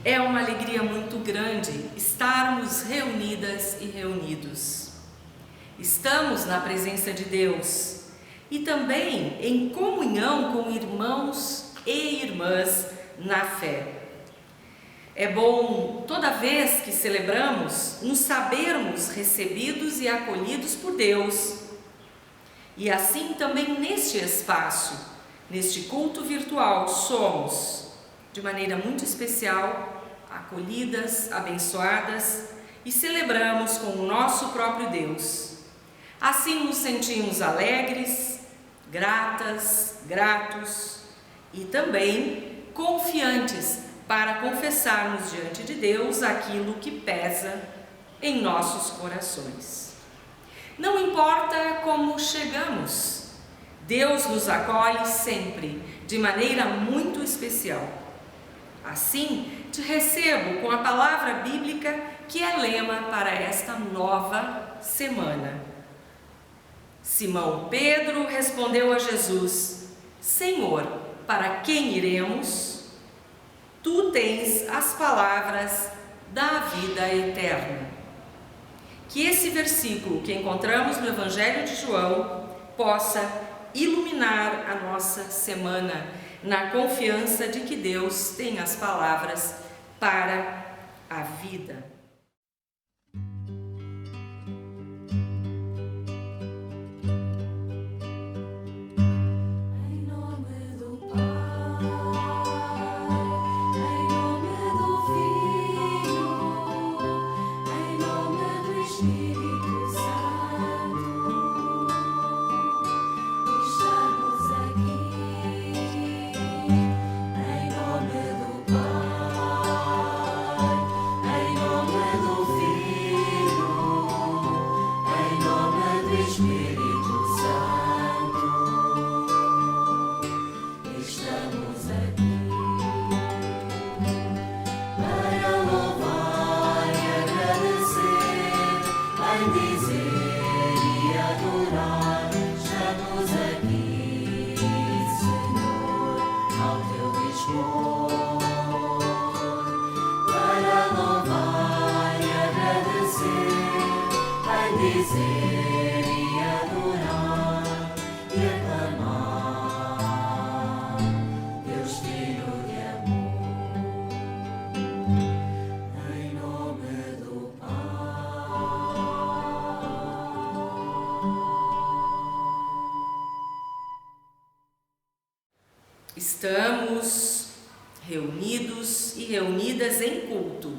É uma alegria muito grande estarmos reunidas e reunidos. Estamos na presença de Deus e também em comunhão com irmãos e irmãs na fé. É bom, toda vez que celebramos, nos sabermos recebidos e acolhidos por Deus. E assim também neste espaço, neste culto virtual, somos, de maneira muito especial, acolhidas, abençoadas e celebramos com o nosso próprio Deus. Assim nos sentimos alegres, gratas, gratos e também confiantes para confessarmos diante de Deus aquilo que pesa em nossos corações. Não importa como chegamos, Deus nos acolhe sempre de maneira muito especial. Assim, te recebo com a palavra bíblica que é lema para esta nova semana. Simão Pedro respondeu a Jesus: Senhor, para quem iremos? Tu tens as palavras da vida eterna. Que esse versículo que encontramos no Evangelho de João possa iluminar a nossa semana, na confiança de que Deus tem as palavras para a vida. Estamos reunidos e reunidas em culto,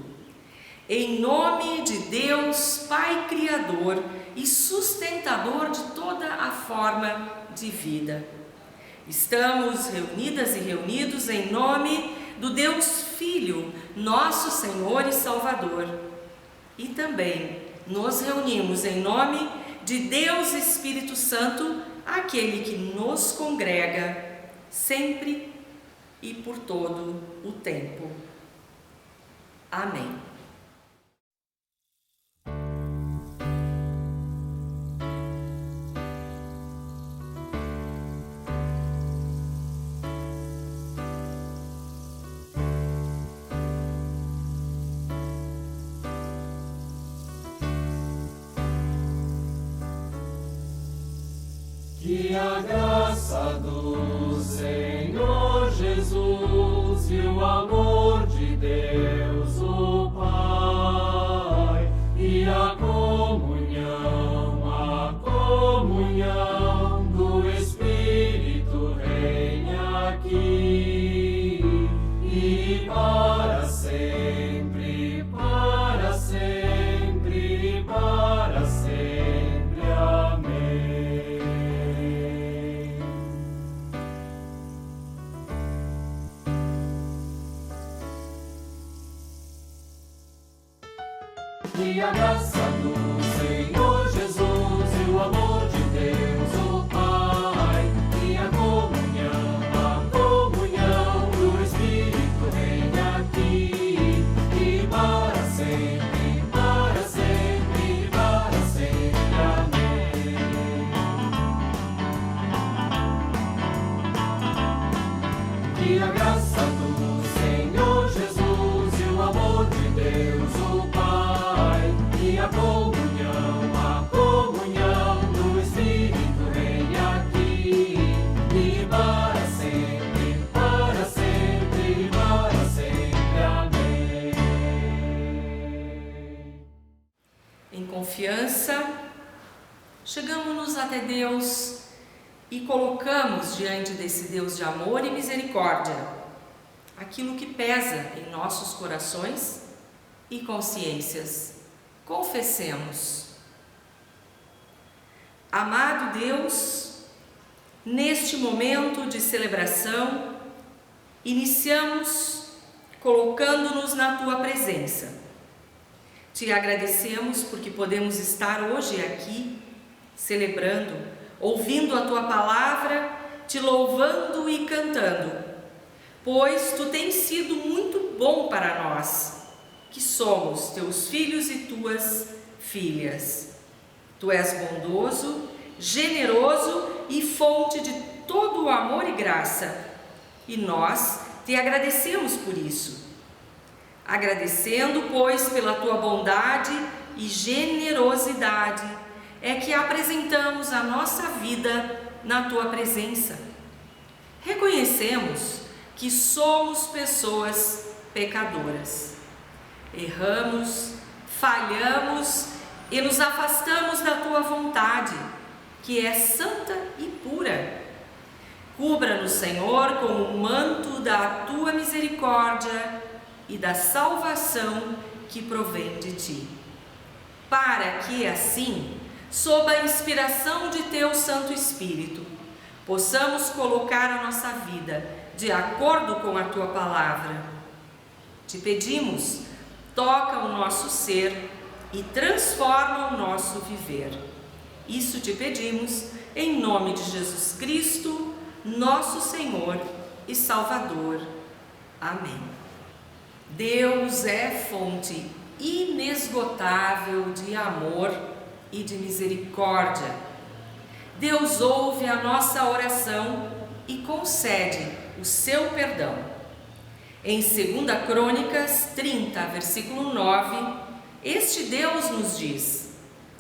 em nome de Deus, Pai Criador e sustentador de toda a forma de vida. Estamos reunidas e reunidos em nome do Deus Filho, nosso Senhor e Salvador. E também nos reunimos em nome de Deus Espírito Santo, aquele que nos congrega sempre e por todo o tempo. Amém. Que a graça do Senhor Jesus e o amor de Deus o Pai e a comunhão do Espírito reine aqui e para sempre, para sempre, para sempre. Amém. Que a graça do Senhor Jesus e o amor de Deus o Pai e a comunhão do Espírito reine aqui e para sempre, para sempre, para sempre. Amém. Que a graça do Senhor Jesus e o confiança, chegamos-nos até Deus e colocamos diante desse Deus de amor e misericórdia aquilo que pesa em nossos corações e consciências. Confessemos. Amado Deus, neste momento de celebração, iniciamos colocando-nos na Tua presença. Te agradecemos porque podemos estar hoje aqui, celebrando, ouvindo a Tua palavra, Te louvando e cantando, pois Tu tens sido muito bom para nós, que somos Teus filhos e Tuas filhas. Tu és bondoso, generoso e fonte de todo o amor e graça, e nós Te agradecemos por isso. Agradecendo, pois, pela Tua bondade e generosidade, é que apresentamos a nossa vida na Tua presença. Reconhecemos que somos pessoas pecadoras. Erramos, falhamos e nos afastamos da Tua vontade, que é santa e pura. Cubra-nos, Senhor, com o manto da Tua misericórdia e da salvação que provém de Ti, para que assim, sob a inspiração de Teu Santo Espírito, possamos colocar a nossa vida de acordo com a Tua palavra. Te pedimos, toca o nosso ser e transforma o nosso viver. Isso te pedimos em nome de Jesus Cristo, nosso Senhor e Salvador. Amém. Deus é fonte inesgotável de amor e de misericórdia. Deus ouve a nossa oração e concede o seu perdão. Em 2 Crônicas 30, versículo 9, este Deus nos diz: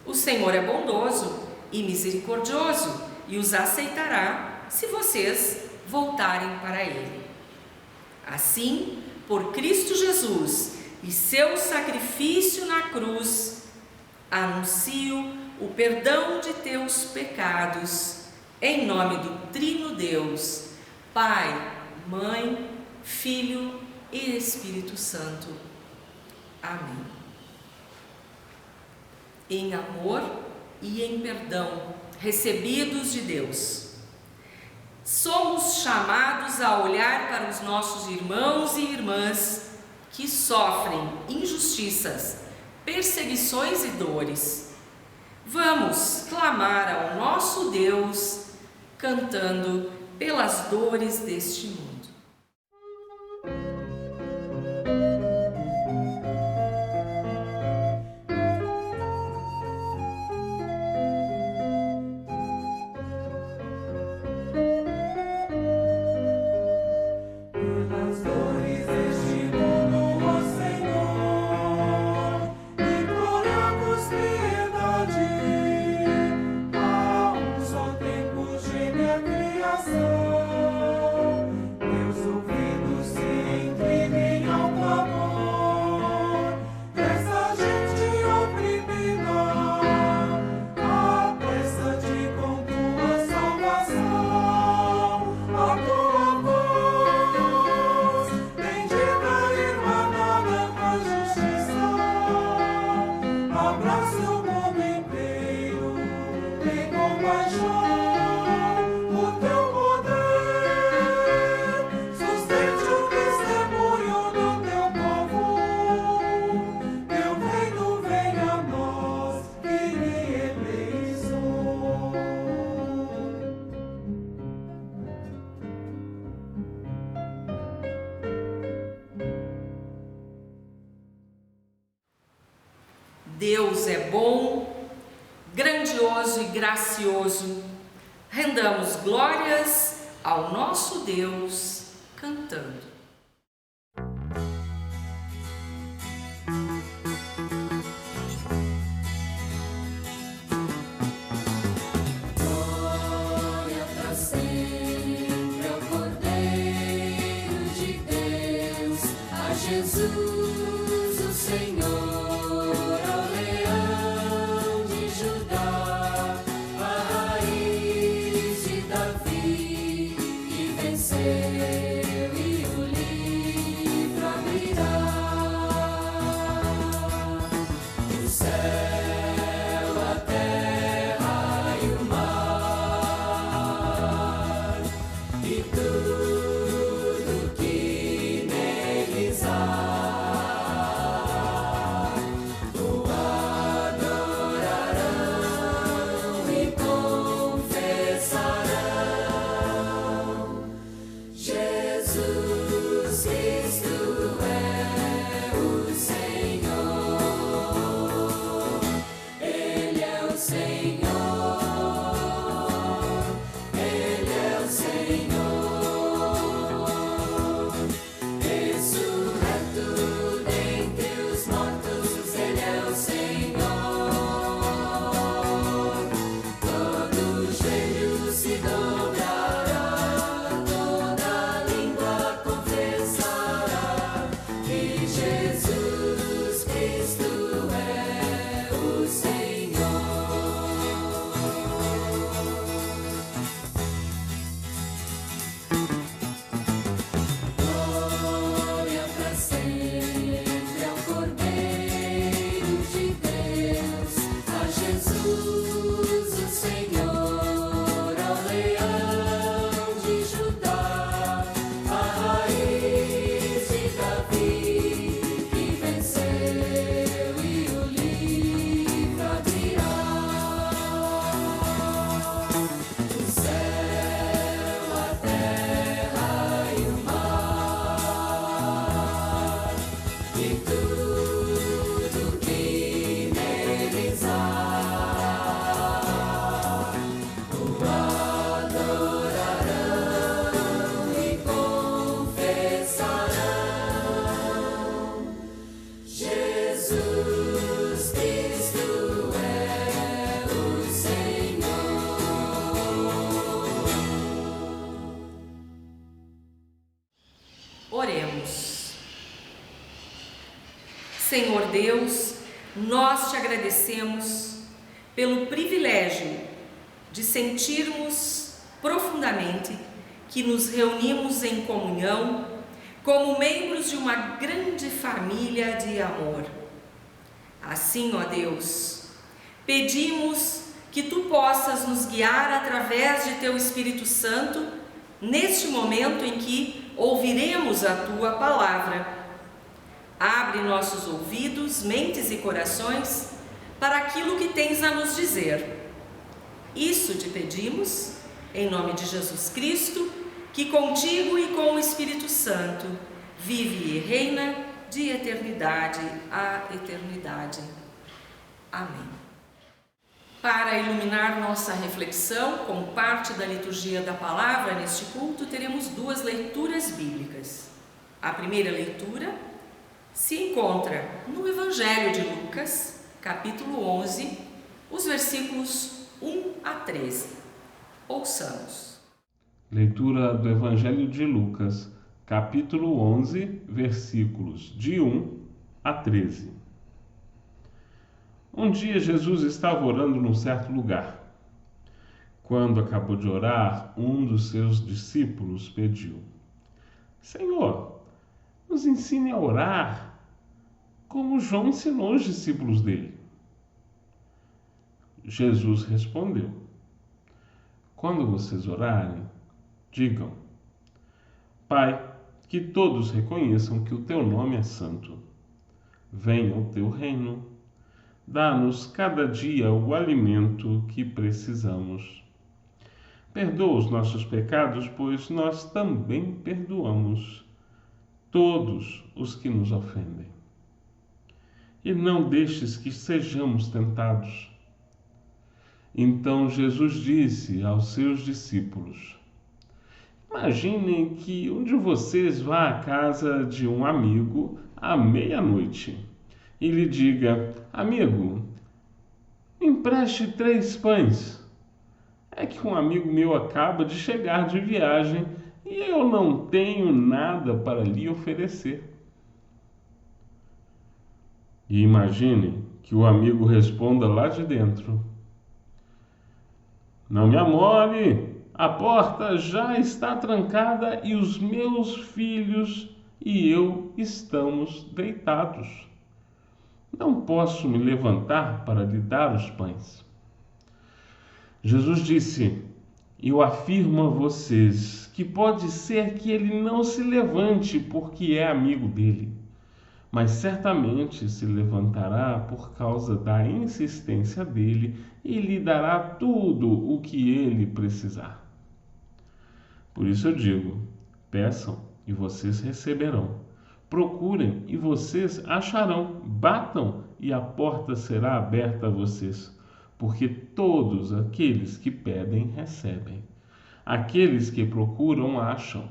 o Senhor é bondoso e misericordioso e os aceitará se vocês voltarem para Ele. Assim, por Cristo Jesus e seu sacrifício na cruz, anuncio o perdão de teus pecados, em nome do Trino Deus, Pai, Mãe, Filho e Espírito Santo. Amém. Em amor e em perdão recebidos de Deus, somos chamados a olhar para os nossos irmãos e irmãs que sofrem injustiças, perseguições e dores. Vamos clamar ao nosso Deus, cantando pelas dores deste mundo. Deus é bom, grandioso e gracioso. Rendamos glórias ao nosso Deus, cantando. Glória pra sempre ao Cordeiro de Deus, a Jesus, o Senhor, ao Leão de tudo que neles há. O adorarão e confessarão: Jesus Cristo é o Senhor. Oremos. Senhor Deus, nós te agradecemos pelo privilégio de sentirmos profundamente que nos reunimos em comunhão como membros de uma grande família de amor. Assim, ó Deus, pedimos que tu possas nos guiar através de teu Espírito Santo neste momento em que ouviremos a tua palavra. Abre nossos ouvidos, mentes e corações para aquilo que tens a nos dizer. Isso te pedimos, em nome de Jesus Cristo, que contigo e com o Espírito Santo vive e reina de eternidade a eternidade. Amém. Para iluminar nossa reflexão, como parte da liturgia da palavra neste culto, teremos duas leituras bíblicas. A primeira leitura se encontra no Evangelho de Lucas, capítulo 11, os versículos 1 a 13. Ouçamos. Leitura do Evangelho de Lucas, capítulo 11, versículos de 1 a 13. Um dia Jesus estava orando num certo lugar. Quando acabou de orar, um dos seus discípulos pediu: Senhor, nos ensine a orar, como João ensinou os discípulos dele. Jesus respondeu: Quando vocês orarem, digam: Pai, que todos reconheçam que o teu nome é santo. Venha o teu reino. Dá-nos cada dia o alimento que precisamos. Perdoa os nossos pecados, pois nós também perdoamos todos os que nos ofendem. E não deixes que sejamos tentados. Então Jesus disse aos seus discípulos: Imaginem que um de vocês vá à casa de um amigo à meia-noite e lhe diga: Amigo, me empreste 3 pães. É que um amigo meu acaba de chegar de viagem e eu não tenho nada para lhe oferecer. E imagine que o amigo responda lá de dentro: Não me amole, a porta já está trancada e os meus filhos e eu estamos deitados. Não posso me levantar para lhe dar os pães. Jesus disse: Eu afirmo a vocês que pode ser que ele não se levante porque é amigo dele, mas certamente se levantará por causa da insistência dele e lhe dará tudo o que ele precisar. Por isso eu digo: peçam e vocês receberão. Procurem e vocês acharão. Batam e a porta será aberta a vocês. Porque todos aqueles que pedem, recebem. Aqueles que procuram, acham.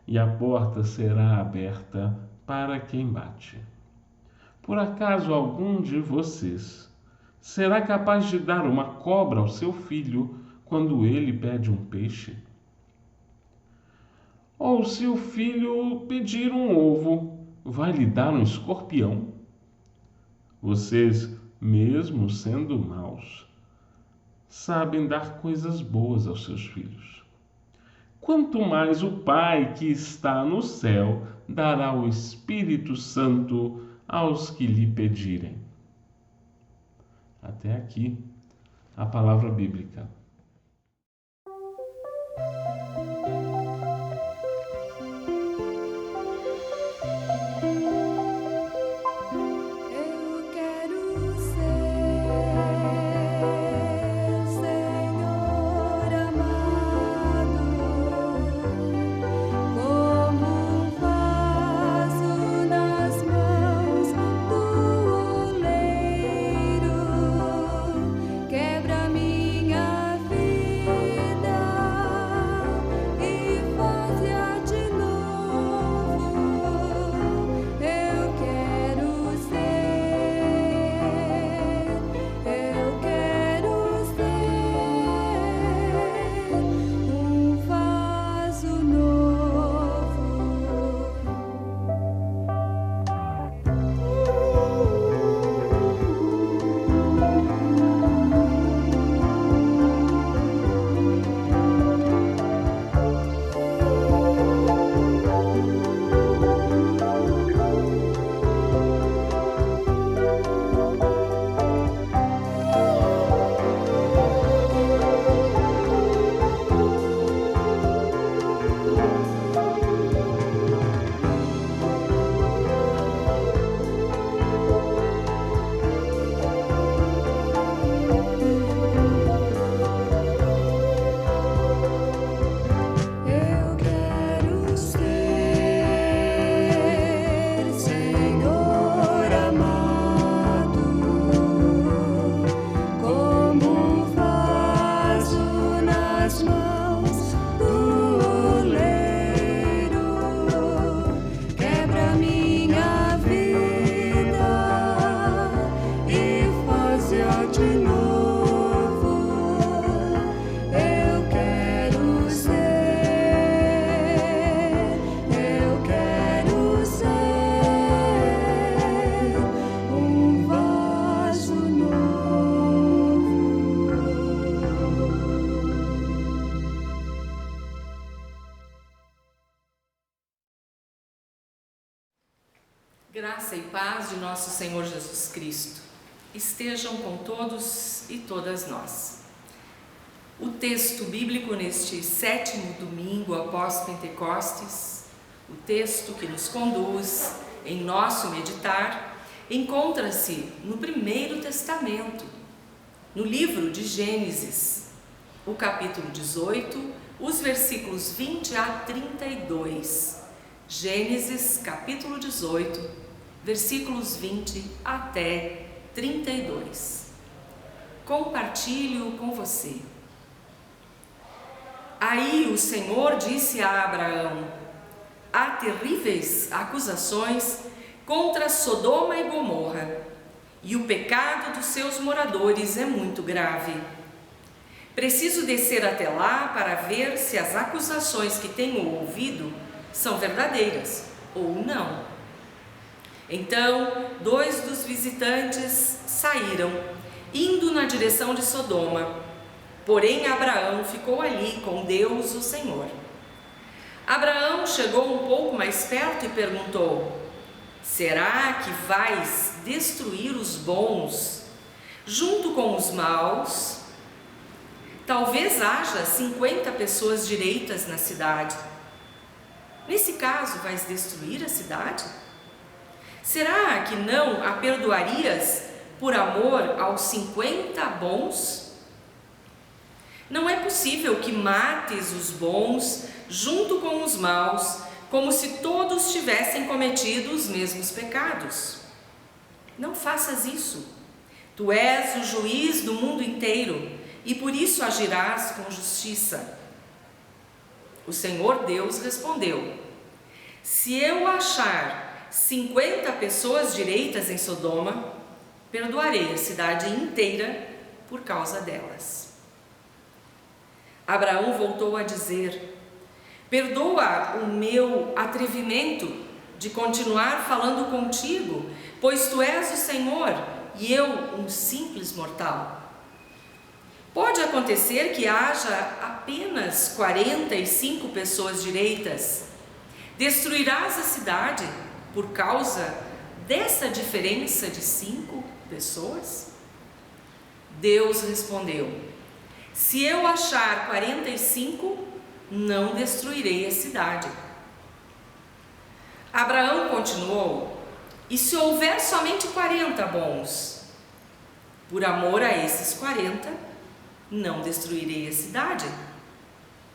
E a porta será aberta para quem bate. Por acaso algum de vocês será capaz de dar uma cobra ao seu filho quando ele pede um peixe? Ou se o filho pedir um ovo, vai lhe dar um escorpião? Vocês, mesmo sendo maus, sabem dar coisas boas aos seus filhos. Quanto mais o Pai que está no céu dará o Espírito Santo aos que lhe pedirem. Até aqui a palavra bíblica. Como um vaso nas mãos Graça e paz de nosso Senhor Jesus Cristo estejam com todos e todas nós. O texto bíblico neste 7º domingo após Pentecostes, o texto que nos conduz em nosso meditar, encontra-se no Primeiro Testamento, no livro de Gênesis, o capítulo 18, os versículos 20 a 32. Gênesis, capítulo 18, versículos 20 até 32. Compartilho com você. Aí o Senhor disse a Abraão: há terríveis acusações contra Sodoma e Gomorra, e o pecado dos seus moradores é muito grave. Preciso descer até lá para ver se as acusações que tenho ouvido são verdadeiras ou não. Então, 2 dos visitantes saíram, indo na direção de Sodoma. Porém, Abraão ficou ali com Deus, o Senhor. Abraão chegou um pouco mais perto e perguntou: será que vais destruir os bons junto com os maus? Talvez haja 50 pessoas direitas na cidade. Nesse caso, vais destruir a cidade? Será que não a perdoarias por amor aos 50 bons? Não é possível que mates os bons junto com os maus, como se todos tivessem cometido os mesmos pecados. Não faças isso. Tu és o juiz do mundo inteiro e por isso agirás com justiça. O Senhor Deus respondeu: se eu achar 50 pessoas direitas em Sodoma, perdoarei a cidade inteira por causa delas. Abraão voltou a dizer: perdoa o meu atrevimento de continuar falando contigo, pois tu és o Senhor e eu um simples mortal. Pode acontecer que haja apenas 45 pessoas direitas. Destruirás a cidade por causa dessa diferença de 5 pessoas? Deus respondeu: se eu achar 45, não destruirei a cidade. Abraão continuou: e se houver somente 40 bons? Por amor a esses 40, não destruirei a cidade.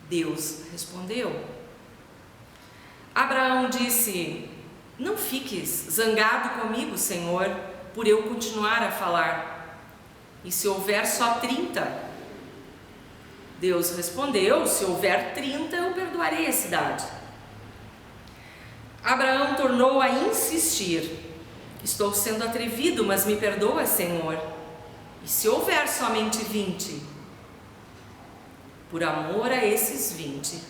Deus respondeu. Abraão disse: não fiques zangado comigo, Senhor, por eu continuar a falar. E se houver só 30? Deus respondeu: se houver 30, eu perdoarei a cidade. Abraão tornou a insistir: estou sendo atrevido, mas me perdoa, Senhor. E se houver somente 20? Por amor a esses 20,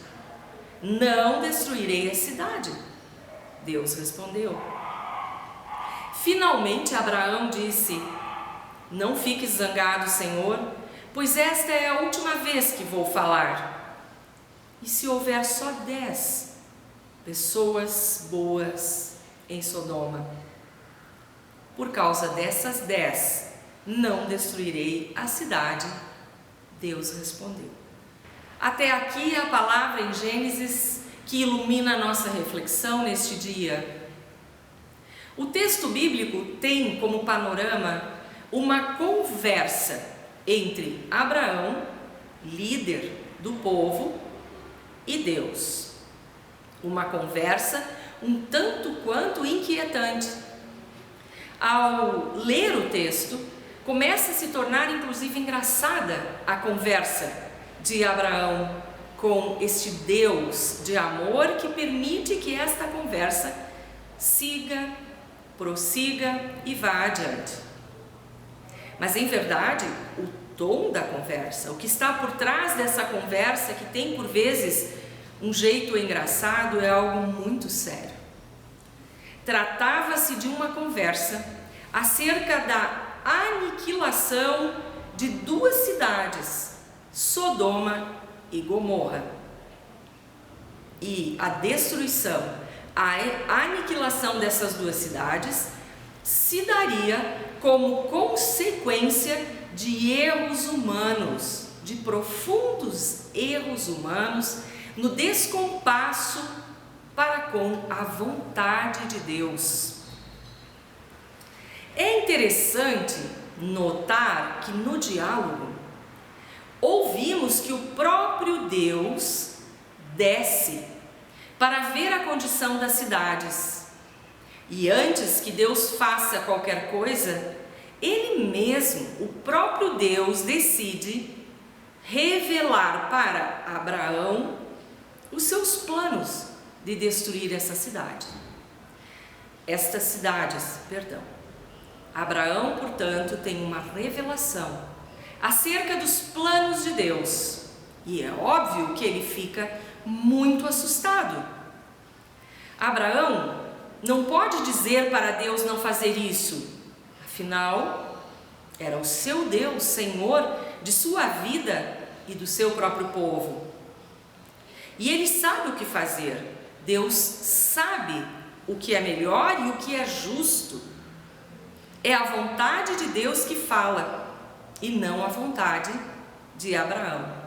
não destruirei a cidade. Deus respondeu. Finalmente Abraão disse: não fiques zangado, Senhor, pois esta é a última vez que vou falar. E se houver só 10 pessoas boas em Sodoma? Por causa dessas 10, não destruirei a cidade. Deus respondeu. Até aqui a palavra em Gênesis que ilumina a nossa reflexão neste dia. O texto bíblico tem como panorama uma conversa entre Abraão, líder do povo, e Deus. Uma conversa um tanto quanto inquietante. Ao ler o texto, começa a se tornar inclusive engraçada a conversa de Abraão com este Deus de amor que permite que esta conversa siga, prossiga e vá adiante. Mas em verdade, o tom da conversa, o que está por trás dessa conversa, que tem por vezes um jeito engraçado, é algo muito sério. Tratava-se de uma conversa acerca da aniquilação de 2 cidades, Sodoma e Gomorra, e a destruição, A aniquilação dessas duas cidades se daria como consequência de erros humanos, de profundos erros humanos, no descompasso para com a vontade de Deus. É interessante notar que no diálogo ouvimos que o próprio Deus desce para ver a condição das cidades. E antes que Deus faça qualquer coisa, Ele mesmo, o próprio Deus, decide revelar para Abraão os seus planos de destruir essa cidade. Estas cidades, perdão. Abraão, portanto, tem uma revelação acerca dos planos de Deus. E é óbvio que ele fica muito assustado. Abraão não pode dizer para Deus não fazer isso. Afinal, era o seu Deus, Senhor de sua vida e do seu próprio povo. E ele sabe o que fazer. Deus sabe o que é melhor e o que é justo. É a vontade de Deus que fala e não a vontade de Abraão.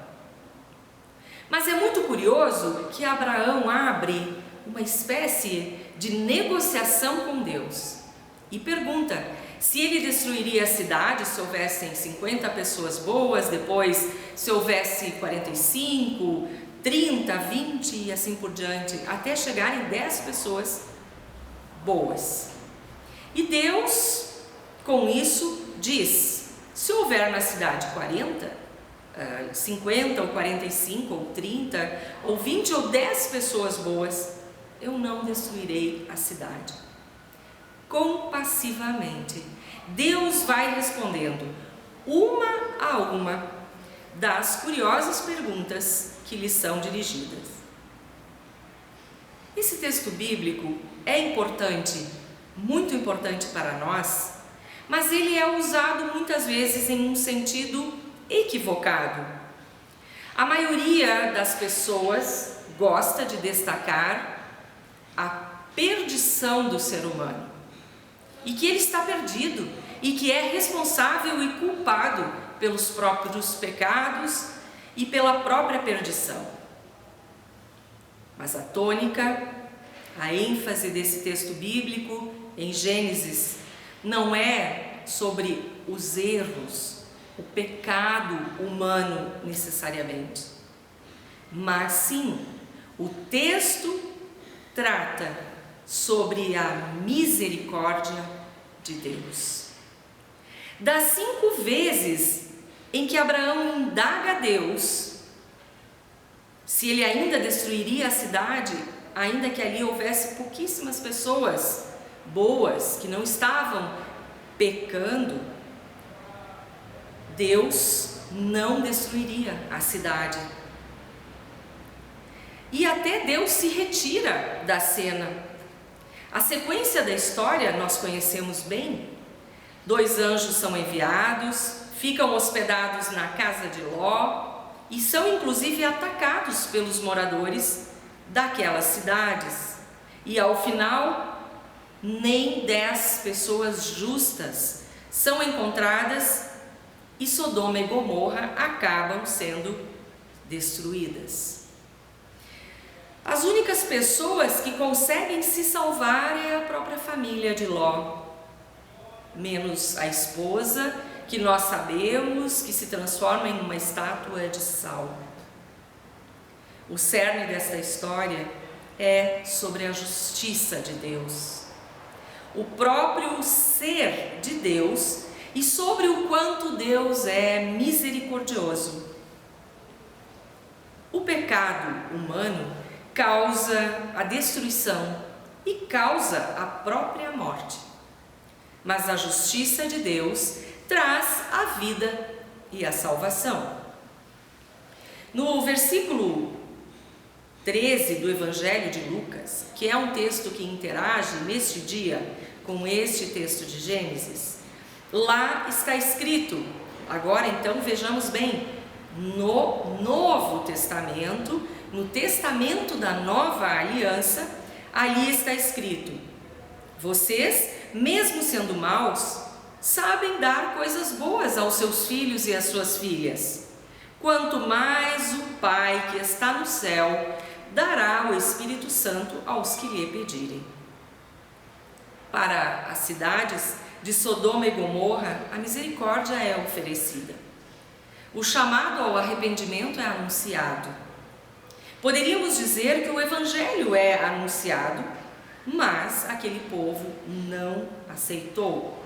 Mas é muito curioso que Abraão abre uma espécie de negociação com Deus e pergunta se ele destruiria a cidade se houvessem 50 pessoas boas, depois se houvesse 45, 30, 20 e assim por diante, até chegar em 10 pessoas boas. E Deus, com isso, diz: se houver na cidade 40, 50 ou 45 ou 30 ou 20 ou 10 pessoas boas, eu não destruirei a cidade. Compassivamente, Deus vai respondendo uma a uma das curiosas perguntas que lhe são dirigidas. Esse texto bíblico é importante, muito importante para nós, mas ele é usado muitas vezes em um sentido equivocado. A maioria das pessoas gosta de destacar a perdição do ser humano e que ele está perdido e que é responsável e culpado pelos próprios pecados e pela própria perdição. Mas a tônica, a ênfase desse texto bíblico em Gênesis não é sobre os erros, o pecado humano necessariamente, mas sim o texto trata sobre a misericórdia de Deus. Das 5 vezes em que Abraão indaga a Deus se ele ainda destruiria a cidade, ainda que ali houvesse pouquíssimas pessoas boas que não estavam pecando, Deus não destruiria a cidade. E até Deus se retira da cena. A sequência da história nós conhecemos bem. 2 anjos são enviados, ficam hospedados na casa de Ló e são inclusive atacados pelos moradores daquelas cidades. E ao final, nem 10 pessoas justas são encontradas e Sodoma e Gomorra acabam sendo destruídas. As únicas pessoas que conseguem se salvar é a própria família de Ló, menos a esposa, que nós sabemos que se transforma em uma estátua de sal. O cerne desta história é sobre a justiça de Deus, o próprio ser de Deus e sobre o quanto Deus é misericordioso. O pecado humano causa a destruição e causa a própria morte. Mas a justiça de Deus traz a vida e a salvação. No versículo 13 do Evangelho de Lucas, que é um texto que interage neste dia com este texto de Gênesis, lá está escrito, agora então vejamos bem, no Novo Testamento, no testamento da Nova Aliança, ali está escrito: vocês, mesmo sendo maus, sabem dar coisas boas aos seus filhos e às suas filhas. Quanto mais o Pai que está no céu dará o Espírito Santo aos que lhe pedirem. Para as cidades de Sodoma e Gomorra, a misericórdia é oferecida. O chamado ao arrependimento é anunciado. Poderíamos dizer que o Evangelho é anunciado, mas aquele povo não aceitou.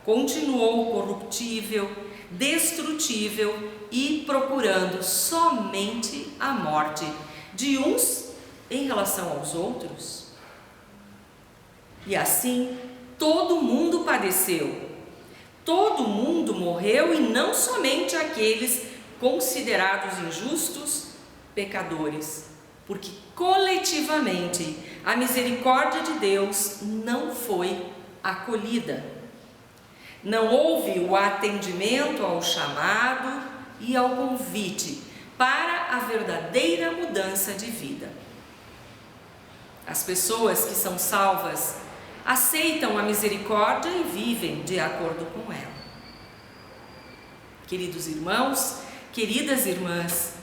Continuou corruptível, destrutível e procurando somente a morte de uns em relação aos outros. E assim, todo mundo padeceu. Todo mundo morreu, e não somente aqueles considerados injustos, pecadores, porque coletivamente a misericórdia de Deus não foi acolhida. Não houve o atendimento ao chamado e ao convite para a verdadeira mudança de vida. As pessoas que são salvas aceitam a misericórdia e vivem de acordo com ela. Queridos irmãos, queridas irmãs,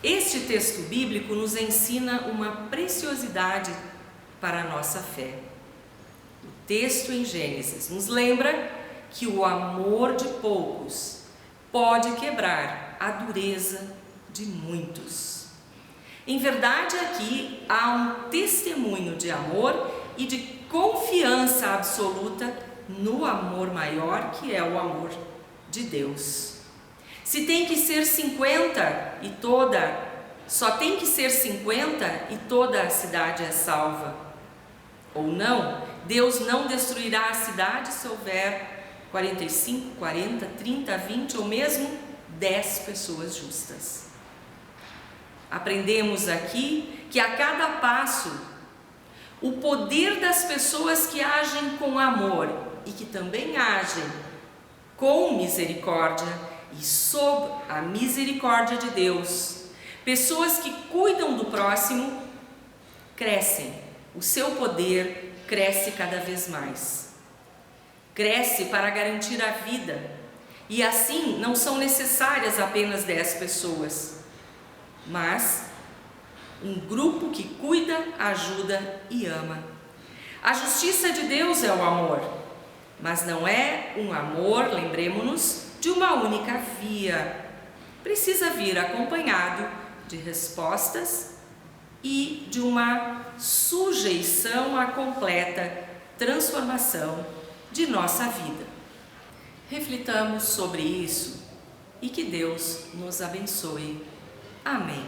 este texto bíblico nos ensina uma preciosidade para a nossa fé. O texto em Gênesis nos lembra que o amor de poucos pode quebrar a dureza de muitos. Em verdade, aqui há um testemunho de amor e de confiança absoluta no amor maior, que é o amor de Deus. Se tem que ser 50 e só tem que ser 50 e toda a cidade é salva, ou não, Deus não destruirá a cidade se houver 45, 40, 30, 20 ou mesmo 10 pessoas justas. Aprendemos aqui que a cada passo, o poder das pessoas que agem com amor e que também agem com misericórdia e sob a misericórdia de Deus, pessoas que cuidam do próximo, crescem. O seu poder cresce cada vez mais. Cresce para garantir a vida. E assim não são necessárias apenas 10 pessoas, mas um grupo que cuida, ajuda e ama. A justiça de Deus é o amor, mas não é um amor, lembremos-nos, de uma única via. Precisa vir acompanhado de respostas e de uma sujeição à completa transformação de nossa vida. Reflitamos sobre isso e que Deus nos abençoe. Amém.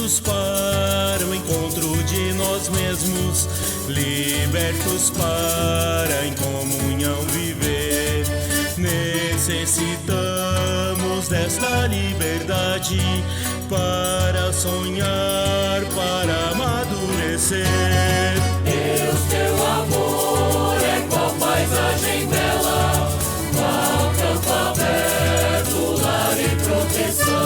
Libertos para o encontro de nós mesmos, libertos para em comunhão viver. Necessitamos dessa esta liberdade para sonhar, para amadurecer. Deus, teu amor é qual paisagem bela, qual campo aberto, lar e proteção.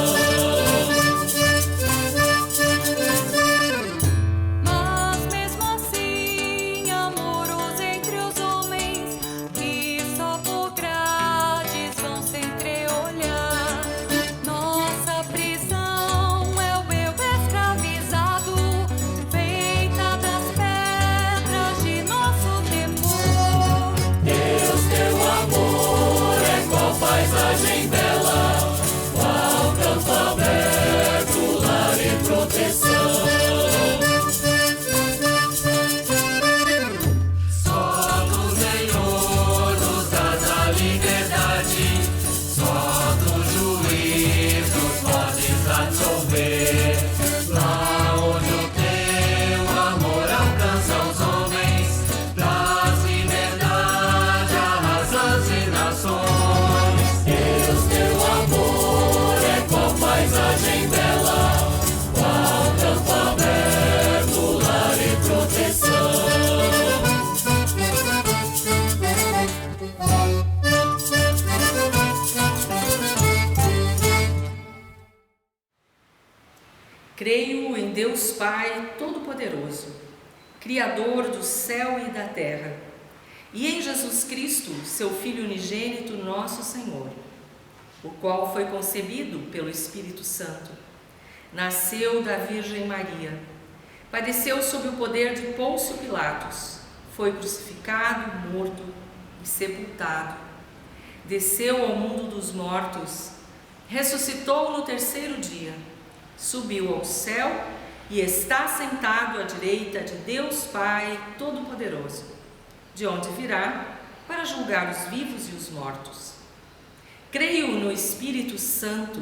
Paisagem bela, qual campo aberto, lar e proteção. Só do Senhor nos dás a liberdade, só do juízo podes absorver. Lá onde o teu amor alcança os homens, traz liberdade a raças e nações. Paisagem bela, qual campo aberto, lar e proteção. Creio em Deus Pai Todo-Poderoso, Criador do céu e da terra, e em Jesus Cristo, seu Filho unigênito, nosso Senhor, o qual foi concebido pelo Espírito Santo, nasceu da Virgem Maria, padeceu sob o poder de Pôncio Pilatos, foi crucificado, morto e sepultado, desceu ao mundo dos mortos, ressuscitou no terceiro dia, subiu ao céu e está sentado à direita de Deus Pai Todo-Poderoso, de onde virá para julgar os vivos e os mortos. Creio no Espírito Santo,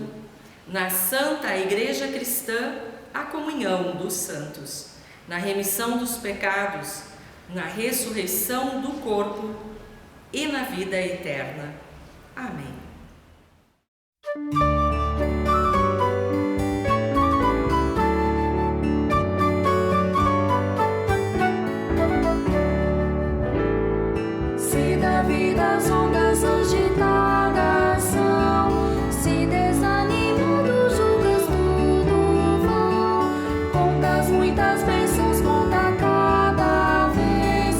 na Santa Igreja Cristã, a comunhão dos santos, na remissão dos pecados, na ressurreição do corpo e na vida eterna. Amém. Se da vida as ondas agitadas são, se desanimando julgas tudo vão, contas muitas bênçãos, conta cada vez,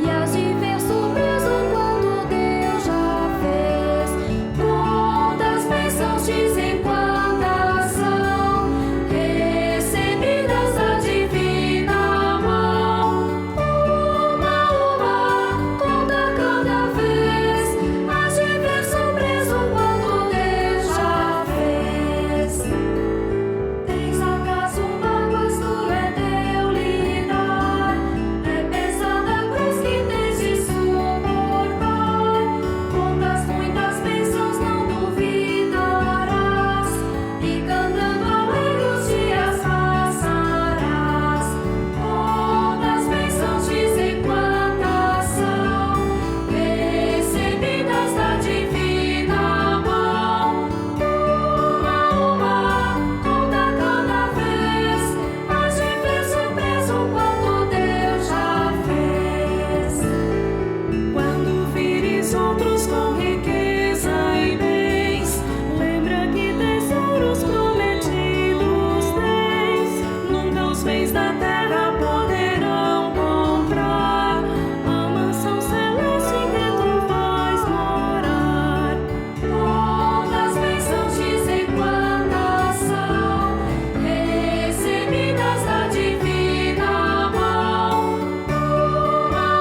e has de ver surpreso quanto Deus já fez. Quantas bênçãos dizem quantas são, recebidas da divina mão. Uma, conta cada vez, has de ver surpreso quanto Deus já fez. Tens acaso mágoas, duro é teu lidar, é pesada a cruz que tens de suportar. Contas muitas bênçãos, não duvidarás, e cantando alegre os dias passarás. Quantas bênçãos dizem quantas são, recebidas da divina mão. Uma, conta cada vez, has de ver surpreso quanto Deus já fez. Quando vires outros com riqueza e bens, lembra que tesouros prometidos tens. Nunca os bens da terra poderão comprar a mansão celeste em que tu vais morar. Quantas bênçãos dizem quantas são, recebidas da divina mão.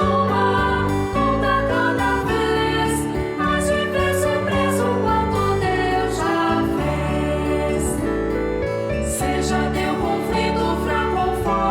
Uma, conta cada vez, has de ver surpreso quanto Deus já fez. Seja teu conflito fraco ou forte,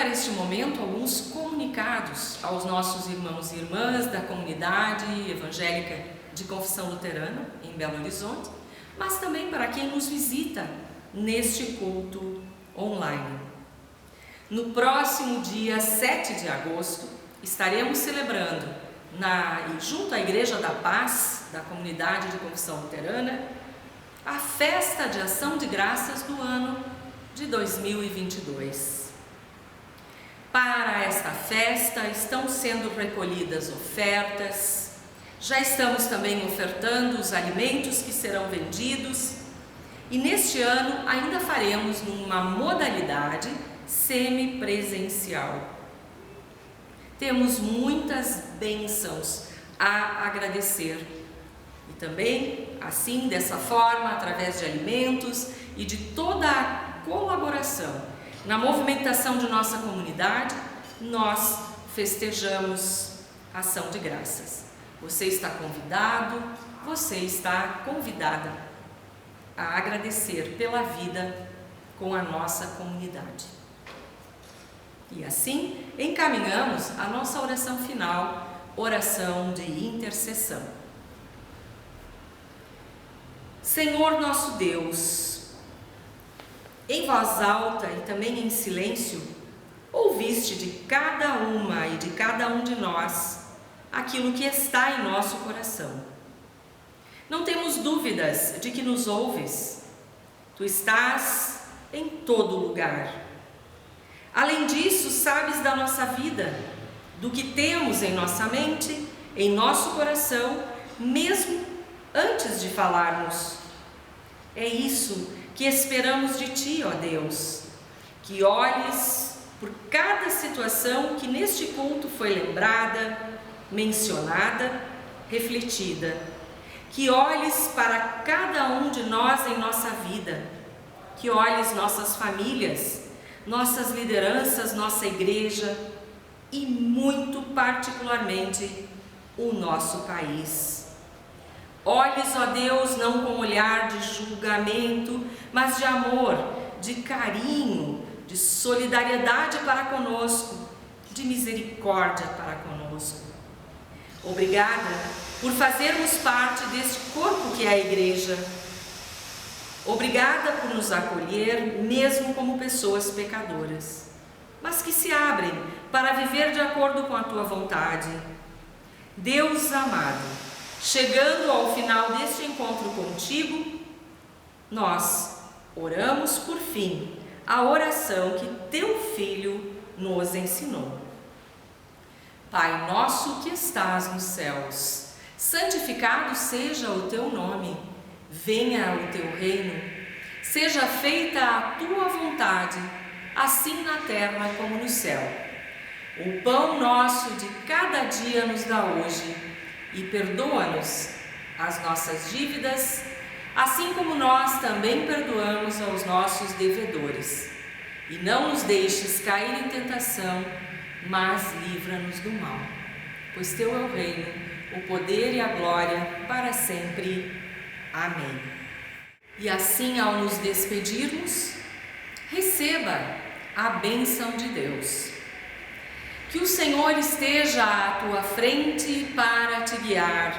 para este momento alguns comunicados aos nossos irmãos e irmãs da comunidade evangélica de Confissão Luterana em Belo Horizonte, mas também para quem nos visita neste culto online. No próximo dia 7 de agosto, estaremos celebrando junto à Igreja da Paz, da comunidade de Confissão Luterana, a festa de ação de graças do ano de 2022. Para esta festa estão sendo recolhidas ofertas, já estamos também ofertando os alimentos que serão vendidos e neste ano ainda faremos numa modalidade semipresencial. Temos muitas bênçãos a agradecer e também, assim, dessa forma, através de alimentos e de toda a colaboração na movimentação de nossa comunidade, nós festejamos a ação de graças. Você está convidado, você está convidada a agradecer pela vida com a nossa comunidade. E assim, encaminhamos a nossa oração final, oração de intercessão. Senhor nosso Deus, em voz alta e também em silêncio, ouviste de cada uma e de cada um de nós aquilo que está em nosso coração. Não temos dúvidas de que nos ouves. Tu estás em todo lugar. Além disso, sabes da nossa vida, do que temos em nossa mente, em nosso coração, mesmo antes de falarmos. É isso que esperamos de Ti, ó Deus, que olhes por cada situação que neste culto foi lembrada, mencionada, refletida, que olhes para cada um de nós em nossa vida, que olhes nossas famílias, nossas lideranças, nossa igreja e muito particularmente o nosso país. Olhes, ó Deus, não com olhar de julgamento, mas de amor, de carinho, de solidariedade para conosco, de misericórdia para conosco. Obrigada por fazermos parte deste corpo que é a igreja. Obrigada por nos acolher, mesmo como pessoas pecadoras, mas que se abrem para viver de acordo com a Tua vontade. Deus amado, chegando ao final deste encontro contigo, nós oramos por fim a oração que Teu Filho nos ensinou. Pai nosso que estás nos céus, santificado seja o Teu nome, venha o Teu reino, seja feita a Tua vontade, assim na terra como no céu. O pão nosso de cada dia nos dá hoje, e perdoa-nos as nossas dívidas, assim como nós também perdoamos aos nossos devedores. E não nos deixes cair em tentação, mas livra-nos do mal. Pois Teu é o reino, o poder e a glória para sempre. Amém. E assim, ao nos despedirmos, receba a bênção de Deus. Que o Senhor esteja à tua frente para te guiar,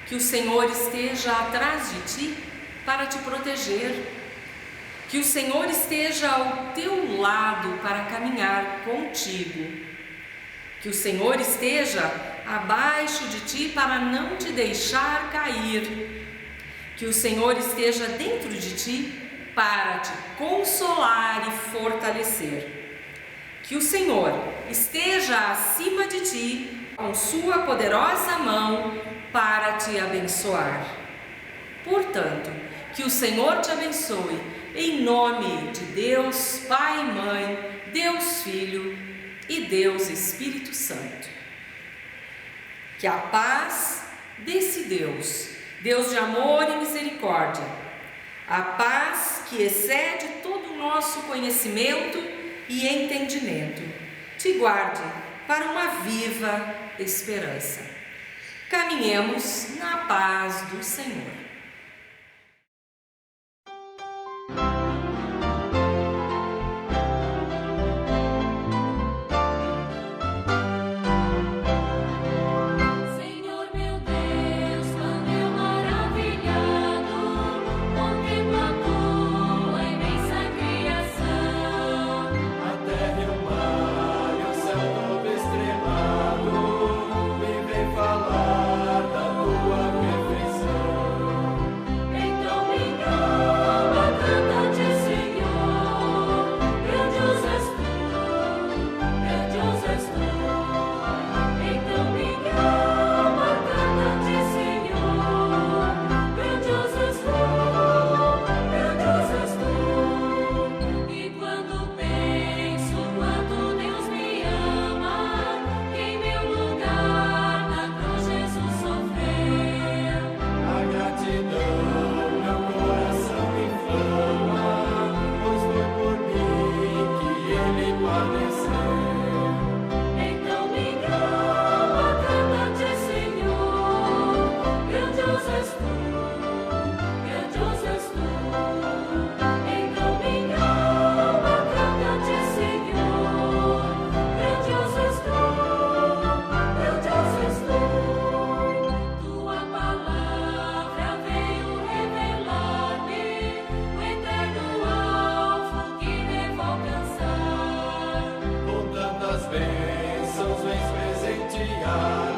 que o Senhor esteja atrás de ti para te proteger, que o Senhor esteja ao teu lado para caminhar contigo, que o Senhor esteja abaixo de ti para não te deixar cair, que o Senhor esteja dentro de ti para te consolar e fortalecer. Que o Senhor esteja acima de ti com sua poderosa mão para te abençoar. Portanto, que o Senhor te abençoe em nome de Deus Pai e Mãe, Deus Filho e Deus Espírito Santo. Que a paz desse Deus, Deus de amor e misericórdia, a paz que excede todo o nosso conhecimento e entendimento, te guarde para uma viva esperança. Caminhemos na paz do Senhor. quantas bênçãos vens presentear.